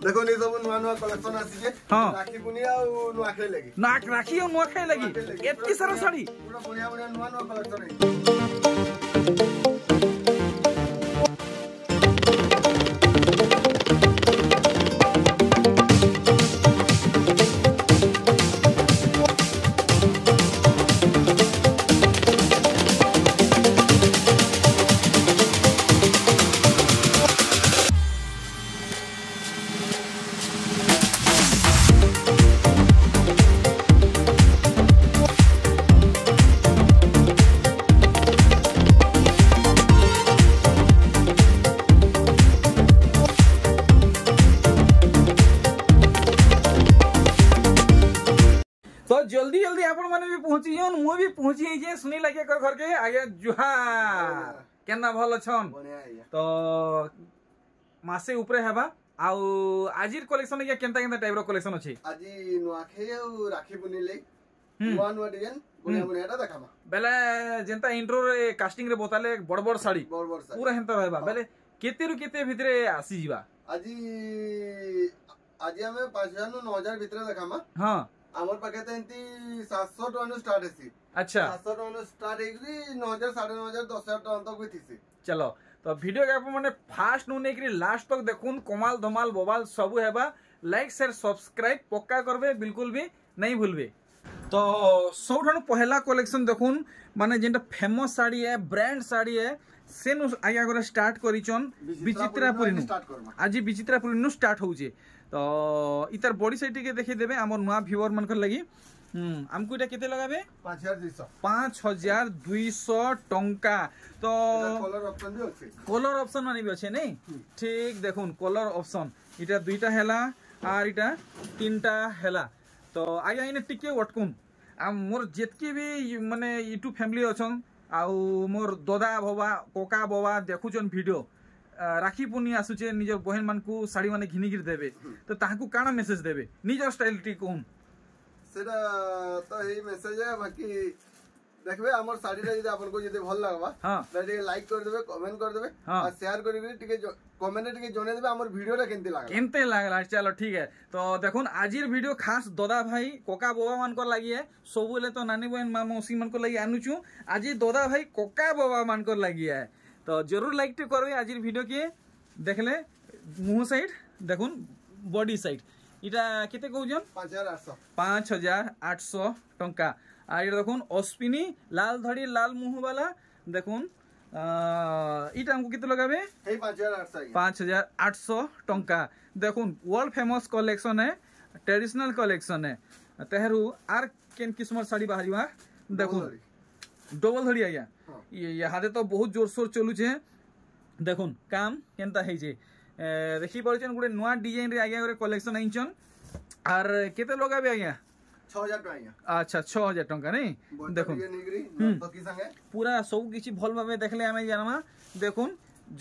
देखो नहीं सब नुआ नुआ कलेक्शन आसी जे हां राखी पुनिया और नुआ खाई लगी ना राखी और नुआ खाई लगी एतकी सारा साड़ी पूरा बढ़िया बढ़िया नुआ नुआ कलेक्शन है तो जल्दी जल्दी आपण माने भी पहुंची जन मु भी पहुंची जे सुनी लगे कर घर के आगे जुहार केना भल छन बढ़िया है तो मासे ऊपर हेबा आउ आजिर कलेक्शन के केनता केनता टाइप रो कलेक्शन अछि आजी नुआ खाई और राखी पुनी ले नुआ नुआ डिजाइन बढ़िया बढ़िया टा देखामा बेले जेंता इंट्रो रे कास्टिंग रे बताले बड़ बड़ साड़ी बड़ बड़ साड़ी पूरा हेंता रहबा बेले केते रु केते भितरे आसी जीवा आजी आजी हमें 5000 नु 9000 भीतर देखामा हां हमर पाके त एंती 700 टन स्टार्ट हेसी अच्छा 700 टन स्टार्ट हेगरी 9000 9500 10000 टन तक भी थीसी चलो तो वीडियो के आप माने फास्ट नु नेकरी लास्ट तक देखुन कमाल धमाल बोबाल सब हेबा लाइक शेयर सब्सक्राइब पक्का करबे बिल्कुल भी नहीं भूलबे तो सबठानु पहला कलेक्शन देखुन माने जेंटा फेमस साड़ी है ब्रांड साड़ी है से नु आया करे स्टार्ट करिचन विचित्रापुरी नु स्टार्ट करमा आज विचित्रापुरी नु स्टार्ट होउचे तो इतर बॉडी साइड के देखि देबे हमर नुआ व्यूअर मनकर लगी हमको इटा केते लगाबे 5200 टंका तो कलर ऑप्शन माने भी अछि नै ठीक देखुन कलर ऑप्शन इटा दुईटा हेला आर इटा तीनटा हेला तो आगे इने टिके वटकुन आ मोर जेतकी भी माने यूट्यूब फैमिली अछन आउ मोर दादा बाबा कोका बाबा देखुचन वीडियो राखी पुनी आसुचे निजर बहन मान को साड़ी माने घिनी गिर देबे तो ताहाकू काना मेसेज देबे निजर स्टाइल टी कोन सेटा तो हे मेसेज है बाकी देखबे हमर साड़ी रे यदि आपन को यदि भल लागबा हां तो लाइक कर देबे कमेंट कर देबे और शेयर कर के टिके कमेंट टिके जने देबे हमर वीडियो रे केनते लागला चलो ठीक है तो देखुन आजिर वीडियो खास दादा भाई कोका बाबा मान को लागि है सबुले तो नानी बहन मामा मौसी मान को लागि आनुचू आज दादा भाई कोका बाबा मान को लागि है तो जरूर लाइक टे करबे आजिर वीडियो के देखले मुंह साइड देखुन बॉडी साइड इटा केते कहउजन 5800 टंका आ इटा देखुन अश्विनी लाल धड़ी लाल मुंह वाला देखुन इटा हमको कितने लगाबे 5800 टंका देखुन वर्ल्ड फेमस कलेक्शन है ट्रेडिशनल कलेक्शन है तेहरू आर केन किस्मर साड़ी बाहरिवा देखुन डबल धड़ी आया ये हाथे तो बहुत जोर शोर चलू छे देखुन काम केनता है जे देखि परछन गुडे नवा डिजाइन रे आगे रे कलेक्शन आइछन आर केते लगाबे आया 6000 टका अच्छा 6000 टका नहीं देखुन पूरा सब किछि भल भाबे देखले हमें जानमा देखुन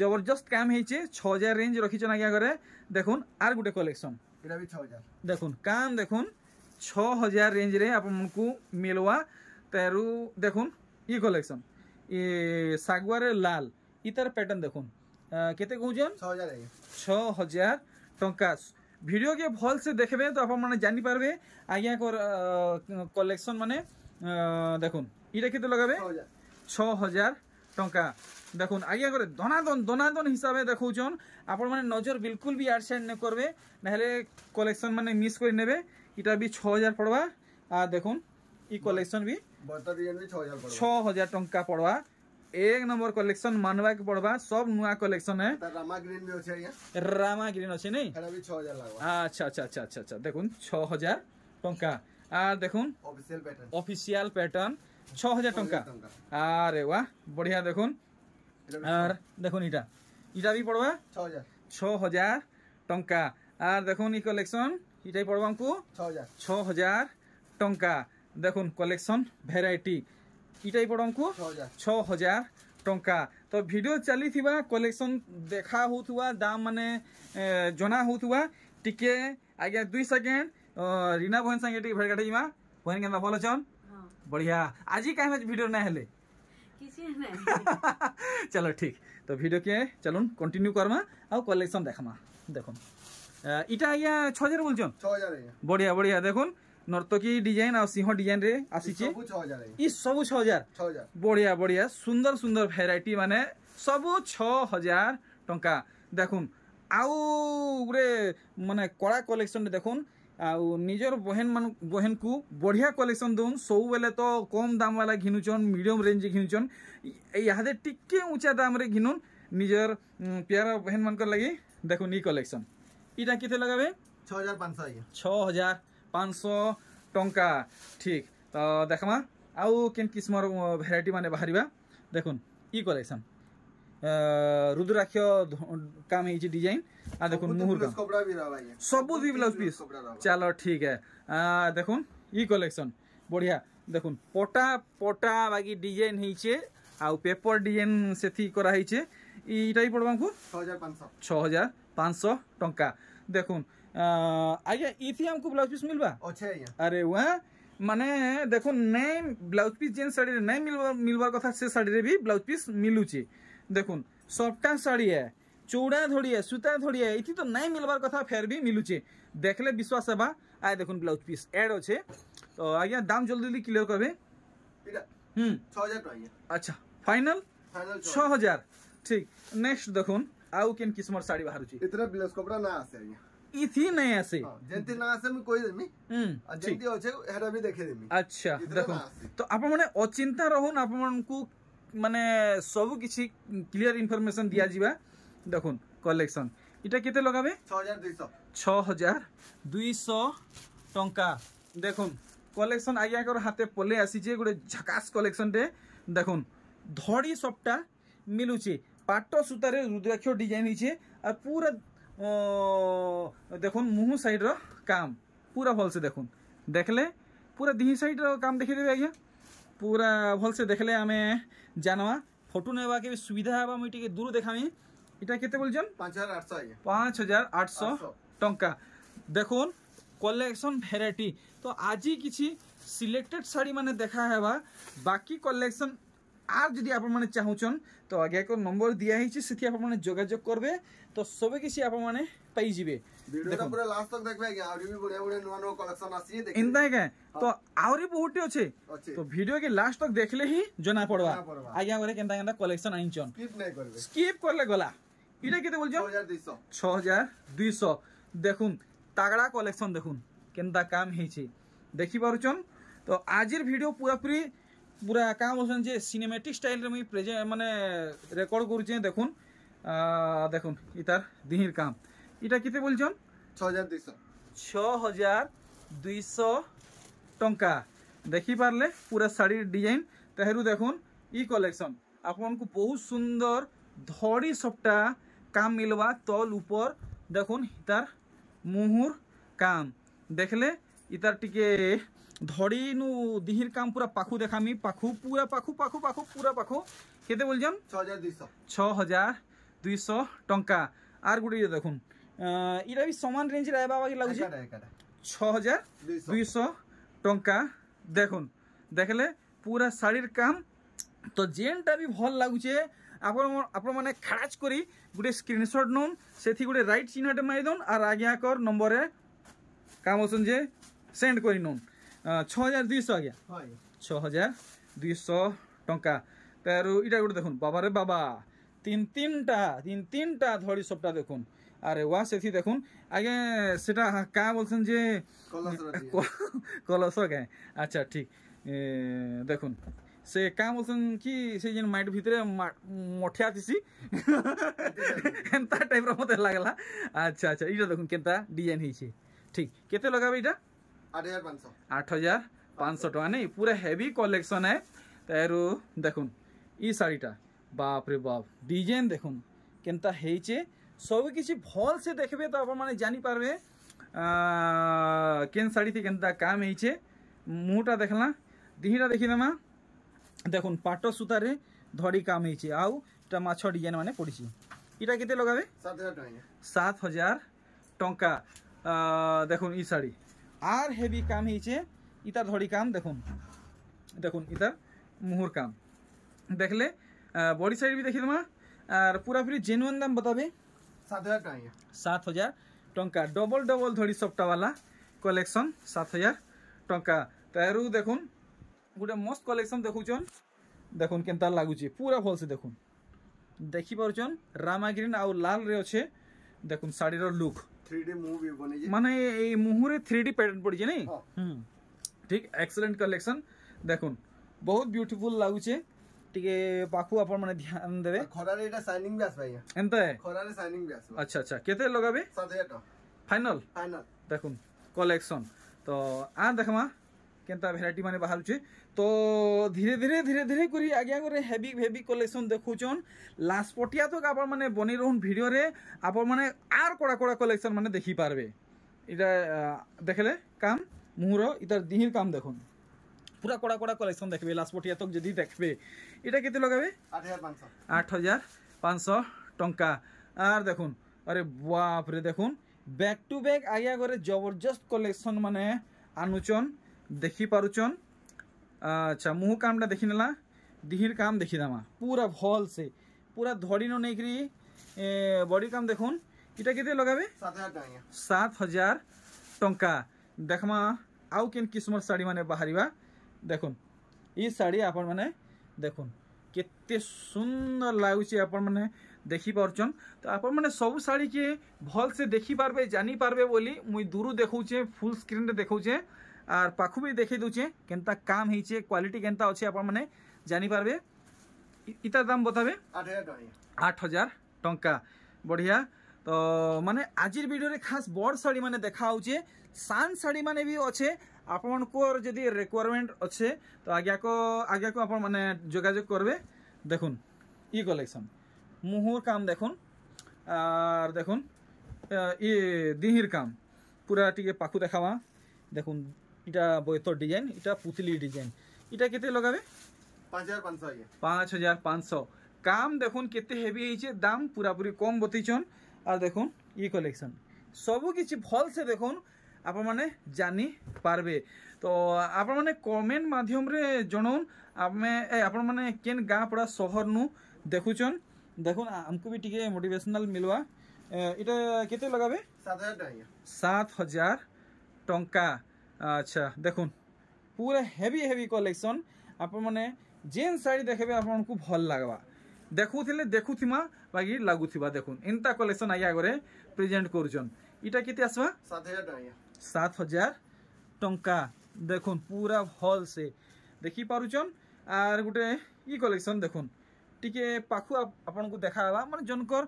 जबरदस्त काम हेचे 6000 रेंज रखिछन आगे करे देखुन आर गुडे कलेक्शन एटा भी 6000 देखुन काम देखुन 6000 रेंज रे आपनको मिलवा तेरू देखुन ये कलेक्शन ये सागवार लाल इतर पैटर्न देखुन केते कहउजन 6000 टंका वीडियो के भल से देखबे तो अपन माने जानि पारबे आज्ञा कलेक्शन माने देखुन इटा केते लगाबे 6000 टंका देखुन आज्ञा करे दनादन हिसाबे देखौचन अपन माने नजर बिल्कुल भी आड साइड न करबे नहले कलेक्शन माने मिस कर नेबे इटा भी 6000 पड़वा आ देखुन ई कलेक्शन भी 6000 टंका पड़वा एक नंबर कलेक्शन मानवा के पड़वा सब नुआ कलेक्शन है रामा ग्रीन भी अछि या रामा ग्रीन अछि नहीं एटा भी 6000 लागबा अच्छा देखुन 6000 टंका आ देखुन ऑफिशियल पैटर्न 6000 टंका अरे वाह बढ़िया देखुन और देखुन इटा भी पड़वा 6000 टंका आ देखुन ई कलेक्शन इटा पड़वा हमको 6000 टंका देखुन कलेक्शन वेराइटी इटाई पड़ो हमको 6000 टंका तो वीडियो चली थिबा कलेक्शन देखा होथुआ दाम माने जना होथुआ टिके आगे 2 सेकंड रीना बहन संगे टिके भेट गाटी मा बहन केना भलो छन बढ़िया आज ही काहे वीडियो ना हेले किसी नहीं चलो ठीक तो वीडियो के चलून कंटिन्यू करमा आ कलेक्शन देखमा देखो ইটা আজ্ঞা 6000 বলছন 6000 আজ্ঞা বড়িয়া বড়িয়া দেখুন নর্তকী ডিজাইন আর সিংহ ডিজাইন রে আসিছে ସବୁ 6000 ଆଜ୍ଞା ই সবু 6000 6000 বড়িয়া বড়িয়া সুন্দর সুন্দর ভ্যারাইটি মানে সবু 6000 টঙ্কা দেখুন আউ গুড়ে মানে কড়া কলেকশন দেখুন আউ নিজর বহেন কু বঢ়িয়া কলেকশন দউন সবুবেলে তো কম দাম वाला ঘিনুচন মিডিয়াম রেঞ্জ ঘিনুচন ইহাদে টিকে উঁচা দাম রে ঘিনুন নিজর প্যারা বহেন মানকর লাগি দেখুন ই কলেকশন ইটা কেতে লাগাবে 6500 ଆଜ୍ଞା 6500 টঙ্কা ঠিক তো দেখমা আউ কেন কিসমর ভ্যারাইটি মানে বাহারিবা দেখুন ই কলেকশন रुद्राक्ष काम है डिजाइन आ देखो मुहुर काम सब भी ब्लाउज पीस चलो ठीक है देखो ई कलेक्शन बढ़िया देखो पटा पटा बाकी डिजाइन है आ पेपर डिजाइन से थी करा है इटा ही पड़वा को 6500 टंका देखो आज्ञा इथि हमको ब्लाउज पीस मिलबा अरे वह माने देखो नहीं ब्लाउज पीस जेन साड़ी नहीं मिलबार कथा से साड़ी रे भी ब्लाउज पीस मिलुची देखुन सफ्टा साड़ी है चौड़ा धड़ी है सूता धड़ी है इति तो नहीं मिलबार कथा फेर भी मिलुचे देखले विश्वास हेबा आय देखुन ब्लाउज पीस ऐड होचे तो आज्ञा दाम जल्दी जल्दी क्लियर करबे इटा 6000 टका अच्छा फाइनल 6000 ठीक नेक्स्ट देखुन आउ केन किस्मर साड़ी बाहरुची इतरा ब्लाउज कपड़ा ना आसे आज्ञा इथि नहीं आसे जेंति ना आसे मैं कोई देमी जेंति होचे हेरा भी देखे देमी अच्छा देखो तो आप माने अचिंता रहन आप मन को माने सब किसी क्लियर इनफॉरमेशन दिया जीवा देखुन कलेक्शन इटा केते लगाबे 6200 टंका देखुन कलेक्शन आज्ञा कर हाथे पले आसी जे गुडे झकास कलेक्शन रे देखुन धड़ी सबटा मिलुची पाटो सूतारे रुद्राक्ष डिजाइन हिचे और पूरा देखुन मुहु साइड रो काम पूरा भल से देखुन देखले पूरा दिही साइड रो काम देखि देबे आज्ञा पूरा भल से देखले हमें जानवा फोटो नेबा के सुविधा हेबा मुई टिके दूर देखामी इटा केते बोलजन 5800 आज्ञा 5800 टंका देखुन कलेक्शन भेराइटी तो आज ही किसी सिलेक्टेड साड़ी माने देखा हेबा बाकी कलेक्शन आर जदि आप माने चाहुचन तो आगे को नंबर दिया ही सेठी आप माने जोगाजोग करबे तो सबे किसी आप माने पाई जिवे वीडियो पूरा लास्ट तक देखबे आज्ञा आउरी भी बढ़िया बढ़िया नवा नवा कलेक्शन आसी देखि इंदा के तो आउरी बहुते अछि तो वीडियो के लास्ट तक देखले ही जना पड़वा आज्ञा करे केनता केनता कलेक्शन आइचन स्किप नहीं करबे स्किप करले गला इटा केते बोलजो 6200 देखुन तागड़ा कलेक्शन देखुन केनता काम हेछि देखि पारुचन तो आजिर वीडियो पूरा काम होसन जे सिनेमैटिक स्टाइल रे मुई प्रेजेंट माने रेकॉर्ड करूचे देखुन देखुन इतार दिहिर काम इटा केते बोलछन 6200 टंका देखि पारले पूरा साड़ी डिजाइन तहेरु देखुन ई कलेक्शन आपन को बहुत सुंदर धड़ी सबटा काम मिलवा तल ऊपर देखुन इतार मुहुर काम देखले इतार टिके धड़ी नु दिहिर काम पूरा पाखु देखामी पाखु पूरा पाखु पाखु पाखु पूरा पाखु केते बोलजन 6200 टंका आर गुडी देखुन इरा भी समान रेंज रे आबा बाकी लागु 6200 टंका देखुन देखले पूरा साड़ीर काम तो जेनटा भी भल लागुचे आप माने खाच करी गुटे स्क्रीनशॉट नोन सेथि गुटे राइट चिन्हटे मारि दोन आर आज्ञा कर नंबर रे काम होसन जे सेंड करी नोन 6200 आज्ञा 6200 टंका तारु इटा गुटे देखुन बाबा रे बाबा तीन टा धड़ी सबटा देखुन अरे वाह सेथि देखुन आगे सेटा का बोलसन जे कलस के अच्छा ठीक देखुन से काम बोलसन कि से जेन माइट भितरे मठिया थिसी एंता टाइप रो मते लागला अच्छा अच्छा इटा देखुन केनता डिजाइन हिची ठीक केते लगाबे इटा 8500 टका नहीं पूरा हेवी कलेक्शन है तारु देखुन ई साड़ीटा बाप रे बाप डिजाइन देखुन केनता हेचे सब किसी भल से देखबे तो आप माने जानी पारबे केन साड़ी थी केनता काम हेचे मुटा देखला दिहिरा देखि दमा देखुन पाटो सूतारे धड़ी काम हेचे आउ टा माछो डिजाइन माने पड़िछि इटा केते लगाबे 7000 टंका देखुन ई साड़ी आर हेवी काम हेचे इतार धड़ी काम देखुन देखुन इतार मुहुर काम देखले बॉडी साइड भी देखि दमा और पूरा पूरी जेन्युइन दाम बताबे 7000 टका 7000 टंका डबल डबल धड़ी सप्टा वाला कलेक्शन 7,000 टंका तारू देखुन गोटे मस्त कलेक्शन देखुचन देखुन केनता लागुची पूरा भल से देखुन देखि पारुचन रामा ग्रीन आउ लाल रे अच्छे देखुन साड़ी रो लुक 3D मूवी बने जे माने ए मुहुरे 3D पैटर्न पड़ी जे नहीं हाँ। ठीक एक्सीलेंट कलेक्शन देखुन बहुत ब्यूटीफुल लागुचे टिके पाखु अपन माने ध्यान देबे खरा रे एटा शाइनिंग भी आस भाई एंता है खरा रे शाइनिंग भी आस अच्छा अच्छा केते लगाबे 7,000 टका फाइनल फाइनल देखुन कलेक्शन तो आ देखमा केनता भेराइटी माने बाहरुचे तो धीरे धीरे धीरे धीरे करी आगे आगे हेवी हेवी कलेक्शन देखुचन लास्ट पटिया तो आपण माने बनी रहन वीडियो रे आपण माने आर कोड़ा कोड़ा कलेक्शन माने देखि पारबे इटा देखले काम मुहुरो इतार दिहिर काम देखुन पूरा कोड़ा कोड़ा कलेक्शन देखबे लास्ट पटिया तक जदी देखबे इटा केते लगाबे 8,500 टंका आर देखुन अरे बाप रे देखुन बैक टू बैक आया करे जबरदस्त कलेक्शन माने आनुचन देखि पारुचन अच्छा मुह कामटा देखि नेला दिहिर काम देखि दामा पूरा भल से पूरा धड़ी न नै करी बॉडी काम देखुन इटा केते लगाबे 7,000 टंका देखमा आउ केन किस्मत साड़ी माने बाहरिबा देखुन ई साड़ी आपण माने देखुन केते सुंदर लागुची आपण माने देखि पारचन तो आपण माने सब साड़ी के भल से देखि पारबे जानी पारबे बोली मुई दूर देखौचे फुल स्क्रीन रे देखौचे आर पाखु भी देखि दूचे केनता काम हिचे क्वालिटी केनता अछि आपण माने जानी पारबे इता दाम बताबे 8,000 टंका बढ़िया तो माने आजिर वीडियो रे खास बड़ साड़ी माने देखा होचे सान साड़ी माने भी अच्छे आपण को जदी रिक्वायरमेंट अच्छे तो आज्ञा को आपण माने जोगाजोग करबे देखुन ई कलेक्शन मुहुर काम देखुन आर देखुन ये दिहिर काम पूरा टिके पाखु देखावा देखुन इटा बोयतो डिजाइन इटा पुतली डिजाइन इटा केते लगाबे 5,500 काम देखुन केते हेवी हिचे दाम पूरा पूरी कम बतीचन और देखुन ई कलेक्शन सबु किछि भल से देखुन आपण माने जानी पारबे तो आपण माने कमेंट माध्यम रे जणौन आपण माने केन गाँ पड़ा शहर नु देखुचन देखुन हमको भी टिके मोटिवेशनल मिलवा इटा केते लगाबे 7,000 टंका अच्छा देखुन पूरा हेवी हेवी कलेक्शन आपण माने जेन साड़ी देखबे आपण को भल लागबा देखुथिले देखुथिमा बाकी लागुथिबा देखुन इनता कलेक्शन आया गरे प्रेजेंट करूचन इटा केते आसबा 7,000 टंका देखुन पूरा भल से देखि पारुचन आर गुटे ई कलेक्शन देखुन टिके पाखु आपन को देखाबा माने जनकर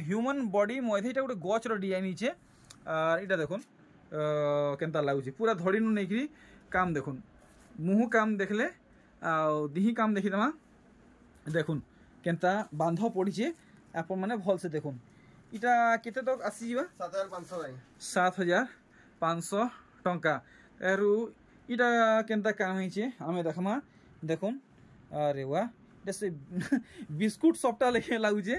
ह्यूमन बॉडी मध्येटा गुटे गच रो डिजाइन हिचे आर इटा देखुन केनता लागुची पूरा धड़ी नु नेकरी काम देखुन मुह काम देखले आ दिही काम देखि दमा देखुन केनता बांध पड़ीचे आपण माने भल से देखुन इटा केते तक आसी जीवा 7,500 टंका एरु इटा केनता काम हिचे हमें देखमा देखुन अरे वाह जैसे बिस्कुट सप्टा लेके लागुचे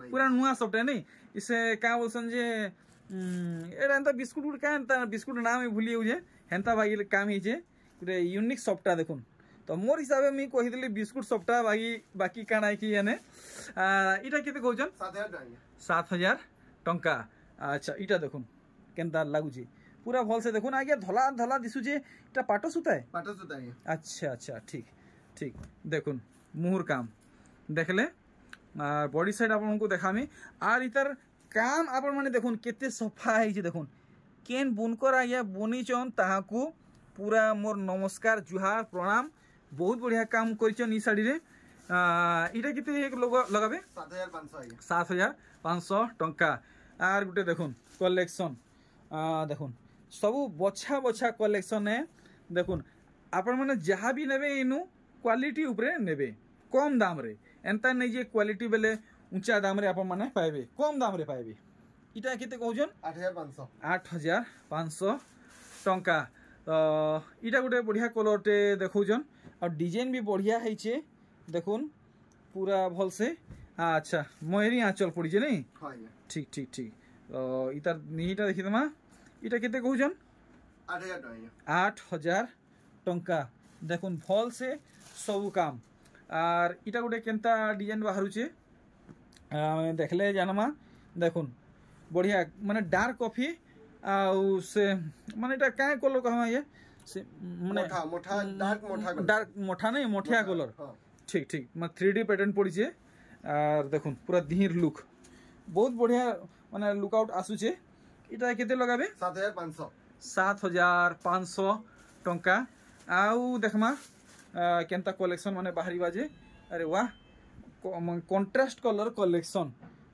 पूरा नुआ सप्टा नहीं इसे का बोलसन जे एटा एंता बिस्कुट का एंता बिस्कुट नाम ही भूली होजे हेंता भाई काम हिचे गुटे यूनिक सप्टा देखुन तो मोर हिसाब से मैं कही बिस्कुट सप्टा बाकी काना कि याने इटा केते कहउछन 7,000 टंका अच्छा इटा देखुन केनता लागुची पूरा भल से देखुन आगे धला धला दिसुचे इटा पाटो सुता है अच्छा अच्छा ठीक ठीक देखुन मुहुर काम देखले बॉडी साइड आपन को देखामी आर इतर काम आपन माने देखुन केते सफा है देखुन केन बुनकर आया बुनीचन ताहाकू पूरा मोर नमस्कार जुहार प्रणाम बहुत बढ़िया काम करिचन ई साड़ी रे इटा केते लगाबे 7,500 टंका आर गुटे देखुन कलेक्शन देखुन सबु बछा बछा कलेक्शन है देखुन आपण माने जहाँ भी नेबे इनु क्वालिटी ऊपर नेबे कम दाम रे एंता नै जे क्वालिटी बेले ऊंचा दाम रे आपण माने पाइबे कम दाम रे पाइबे इटा केते कहउजन 8,500 टंका इटा गोटे बढ़िया कलरटे देखौजन और डिजाइन भी बढ़िया है देखुन पूरा भल से अच्छा मयूरी आंचल पड़ी जे नहीं ठीक ठीक ठीक इतार निहिटा देखि दमा इटा केते कहउजन 8,000 टंका देखुन भल से सब काम आर इटा गोटे केनता डिजाइन बाहरुचे देखले जानमा देखुन बढ़िया माने डार्क कॉफी आउ से माने एटा काय कलर कहमा ये से माने मोठा मोठा डार्क मोठा नहीं मोठिया कलर हां ठीक ठीक मैं 3D पैटर्न पड़ी छे और देखुन पूरा धीर लुक बहुत बढ़िया माने लुकआउट आसुचे इटा केते लगाबे 7500 7500 टंका आउ देखमा केनता कलेक्शन माने बाहरी बाजे अरे वाह कंट्रास्ट कलर कलेक्शन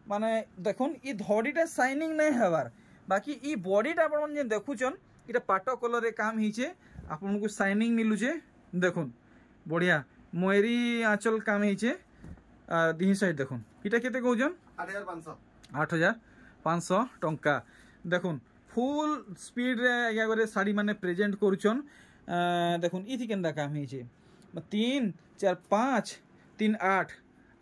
माने देखुन ई धड़ीटा शाइनिंग नहीं हवार बाकी ई बॉडीटा अपन जे देखुचन इटा पाटो कलर रे काम हिचे आपन को शाइनिंग मिलुचे देखुन बढ़िया मयूरी आंचल काम हिचे दी साइड देखुन इटा केते कहउजन 8500 8500 टंका देखुन फुल स्पीड रे आगे करे साड़ी माने प्रेजेंट करूचन देखुन इथि केंदा काम हिचे 3 4 5 3 8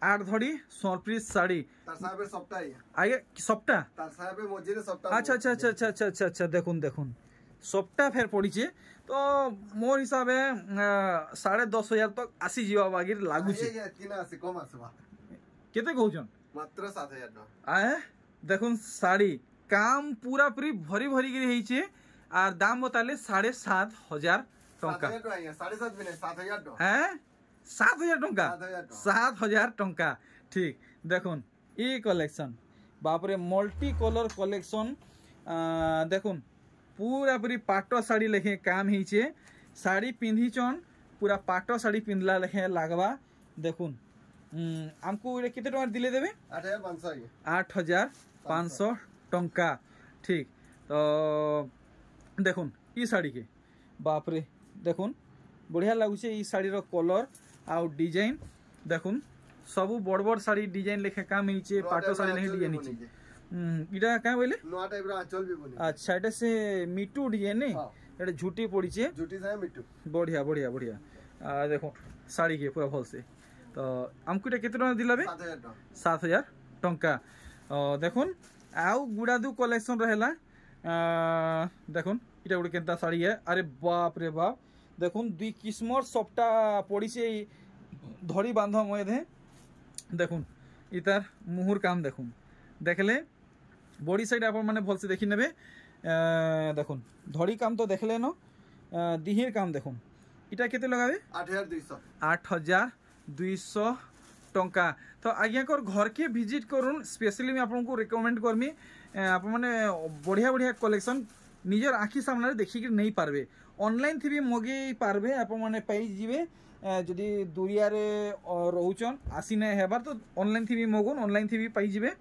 8 धड़ी सरप्राइज साड़ी तार साहेब सप्ताह आगे सप्ता तार साहेब मझिरे सप्ताह अच्छा अच्छा अच्छा अच्छा अच्छा अच्छा अच्छा देखुन देखुन सप्ता फेर पड़ीचे तो मोर हिसाबे 10,500 तक आसी जीवा बागिर लागू छे किना आसी कम आसबा केते कहउछन मात्र 7000 टका आए देखुन साड़ी काम पूरा पूरी भरी भरी गिरी हिचे आर दाम बताले 7,500 टका 7,500 भी नहीं 7,000 टका हैं 7,000 टका 7,000 टका ठीक देखुन ई कलेक्शन बापरे मल्टी कलर कलेक्शन देखुन पूरा पूरी पाटो साड़ी लेखे काम हिचे साड़ी पिंधिचन पूरा पाटो साड़ी पिंधला लेखे लागवा देखुन हमको ये कितने टका दिले देबे 8,500 टंका ठीक तो देखुन ई साड़ी के बापरे देखुन बढ़िया लागुचे ई साड़ी रो कलर आउ डिजाइन देखुन सबु बड़ बड़ साड़ी डिजाइन लेखे काम हिचे पाटो साड़ी लेखे डिजाइन हिचे इडा का बोले नोआ टाइप रो आंचल भी बनी अच्छा एटा से मिटू डिजाइन नहीं एटा झूठी पड़ी छे झूठी से मिटू बढ़िया बढ़िया बढ़िया देखो साड़ी के पूरा भल से तो हमको एटा केते टका दिलाबे 7,000 टंका देखुन आउ गुडादू कलेक्शन रहेला देखुन इटा गुडे केनता साड़ी है अरे बाप रे बाप देखुन दुई किस्मर सप्ता पड़ी से धड़ी बांध मय देखुन इतार मुहुर काम देखुन देखले बॉडी साइड आप माने भल से देखि नेबे देखुन धड़ी काम तो देखले न दिहिर काम देखुन इटा केते लगाबे 8,200 टंका तो आज्ञा कर घर के विजिट करूँ स्पेशली मैं आपको रिकमेंड करमी आप मैंने बढ़िया बढ़िया कलेक्शन निजर आखि सामने देखिक नहीं पारबे ऑनलाइन थी भी मगे पारबे आप मैंने पाई जीवे जदि दुरिया रे रोचन आसी नहीं हेबार तो ऑनलाइन थी भी मगुन ऑनलाइन थी भी पाई जीवे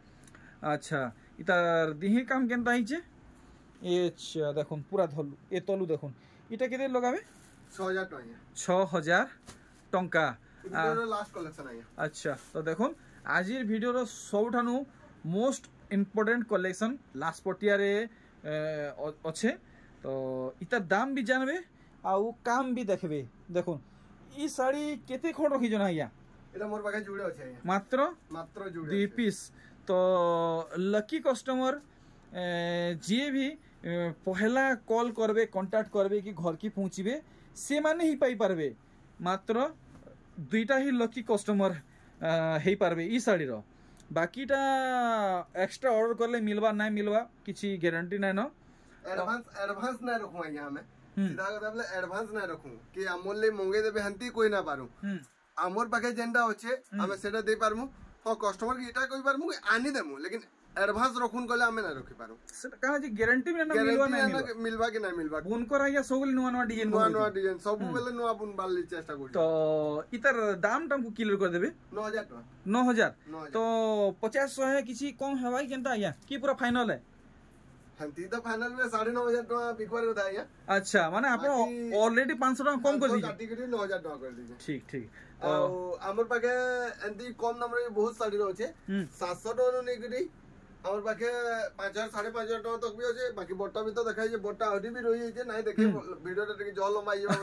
अच्छा इतार दिही काम केनता हिचे ए अच्छा देखुन पूरा धलु ए तलु देखुन इटा केते लगाबे 6,000 टंका लास्ट कलेक्शन आया अच्छा तो देखुन आजिर वीडियो रो सबठानु मोस्ट इम्पोर्टेंट कलेक्शन लास्ट पटिया रे अच्छे तो इतार दाम भी जानबे आउ काम भी देखबे देखुन ई साड़ी केते खड़ रखी जना या एटा मोर पाखे जुड़े अछि आया मात्र जुड़े 2 पीस तो लकी कस्टमर जी भी पहला कॉल करबे कांटेक्ट करबे कि घर की पहुँचबे से माने ही पाई पारबे मात्र दुईटा ही लकी कस्टमर हे पारबे ई साड़ी रो बाकीटा एक्स्ट्रा ऑर्डर करले मिलवा ना मिलवा किछि गारंटी नै न एडवांस ना रखू आया हमें सीधा कथा बोले एडवांस ना रखू कि अमोले मंगे देबे हंती कोई ना पारू आमर पाखे जेंडा होचे हमें सेटा दे पारमु हां कस्टमर के इटा कहि पारमु आनी देमु लेकिन एडवांस रखुन गले हमें ना रखि पारू सेटा कहा जे गारंटी में ना मिलवा ना मिलवा कि ना मिलवा बुन कर आया सोगल नुवा नुवा डिजाइन सब बेले नुवा बुन बाली चेष्टा करू तो इतर दाम टाम क्लियर कर देबे 9,000 टका 9,000 तो 50 100 किछि कम हेबाई केनता आया की पूरा फाइनल है हंती तो फाइनल में 9,500 टका बिकवार होता है अच्छा माने आपण ऑलरेडी 500 टका कम कर दीजिए काटी के 9,000 टका कर दीजिए ठीक ठीक आमर पाखे एंती कम नंबर बहुत साड़ी रोचे 700 टका नै करी आमर पाखे 5,000 5,500 टका तक भी होचे बाकी बोटा भी तो देखाई जे बोटा हडी भी रही जे नाही देखे वीडियो रे के जल माई जाबो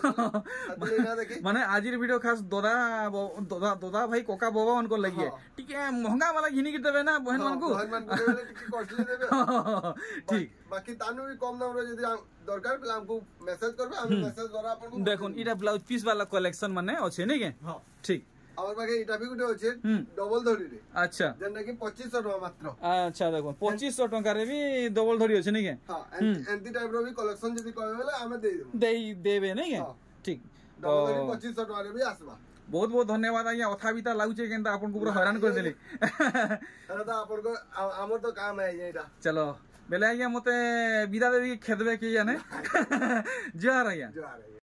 ना देखे माने आजिर वीडियो खास दोदा भाई कोका बोबा उनको लगी ठीक है महंगा वाला घिनी के देबे ना बहन मन को ठीक कॉस्टली देबे ठीक बाकी तानु भी कम नंबर जदी दरकार पले हमको मैसेज करबे हम मैसेज द्वारा आपन देखुन इटा ब्लाउज पीस वाला कलेक्शन माने अछि नै के ठीक আমার পাখে এটা भी গুটে আছে ডবল ধরি রে আচ্ছা যেটা কি 2500 টাকা মাত্র আচ্ছা দেখুন 2500 টাকা রে भी ডবল ধরি আছে নাকি হ্যাঁ এন্টি টাইপ रो भी कलेक्शन যদি কবে বলে আমি দেই দেব দেবে নাকি ঠিক ডবল ধরি 2500 টাকা রে भी আসবা बहुत बहुत धन्यवाद आज्ञा अथाबिता लाଗୁছে কিন্তু आपन को पूरा हैरान कर देली अरे तो आपन को हमर तो काम है एटा चलो बेले आज्ञा मते विदा देवी खेदबे के जाने जोहार आज्ञा जोहार